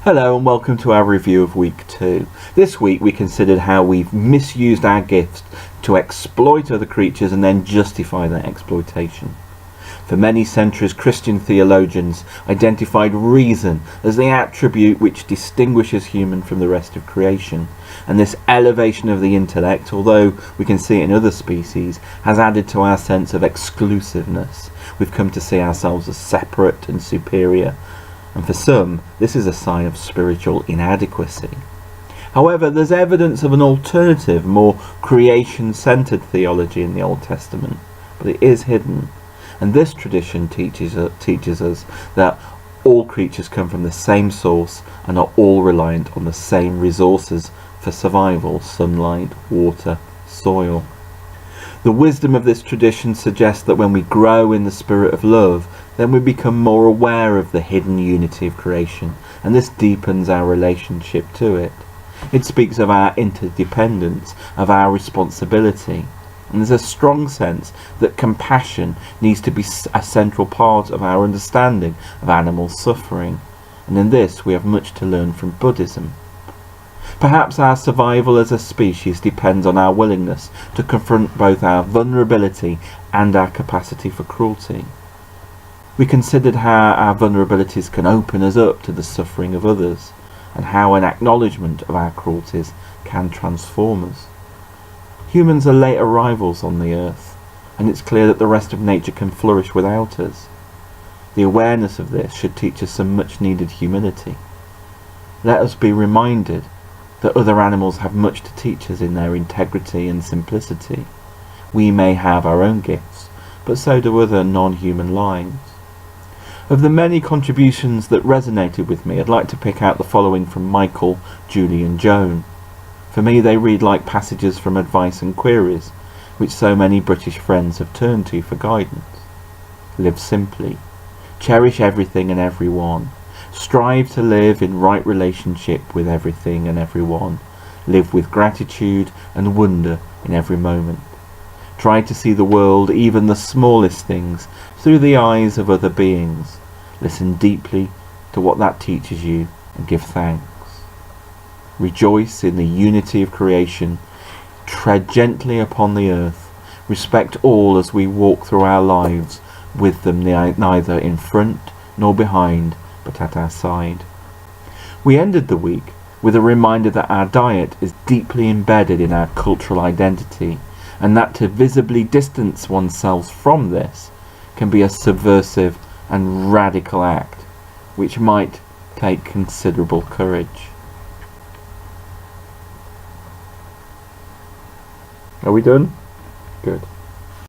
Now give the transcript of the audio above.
Hello and welcome to our review of week 2. This week we considered how we've misused our gifts to exploit other creatures and then justify their exploitation. For many centuries, Christian theologians identified reason as the attribute which distinguishes human from the rest of creation, and this elevation of the intellect, although we can see it in other species, has added to our sense of exclusiveness. We've come to see ourselves as separate and superior, and for some, this is a sign of spiritual inadequacy. However, there's evidence of an alternative, more creation-centered theology in the Old Testament, but it is hidden. And this tradition teaches us that all creatures come from the same source and are all reliant on the same resources for survival: sunlight, water, soil. The wisdom of this tradition suggests that when we grow in the spirit of love, then we become more aware of the hidden unity of creation, and this deepens our relationship to it. It speaks of our interdependence, of our responsibility, and there's a strong sense that compassion needs to be a central part of our understanding of animal suffering, and in this we have much to learn from Buddhism. Perhaps our survival as a species depends on our willingness to confront both our vulnerability and our capacity for cruelty. We considered how our vulnerabilities can open us up to the suffering of others, and how an acknowledgement of our cruelties can transform us. Humans are late arrivals on the earth, and it's clear that the rest of nature can flourish without us. The awareness of this should teach us some much needed humility. Let us be reminded that other animals have much to teach us in their integrity and simplicity. We may have our own gifts, but so do other non-human lives. Of the many contributions that resonated with me, I'd like to pick out the following from Michael, Julie and Joan. For me, they read like passages from Advice and Queries, which so many British friends have turned to for guidance. Live simply. Cherish everything and everyone. Strive to live in right relationship with everything and everyone. Live with gratitude and wonder in every moment. Try to see the world, even the smallest things, through the eyes of other beings. Listen deeply to what that teaches you and give thanks. Rejoice in the unity of creation. Tread gently upon the earth. Respect all as we walk through our lives, with them neither in front nor behind, but at our side. We ended the week with a reminder that our diet is deeply embedded in our cultural identity, and that to visibly distance oneself from this can be a subversive and radical act, which might take considerable courage. Are we done? Good.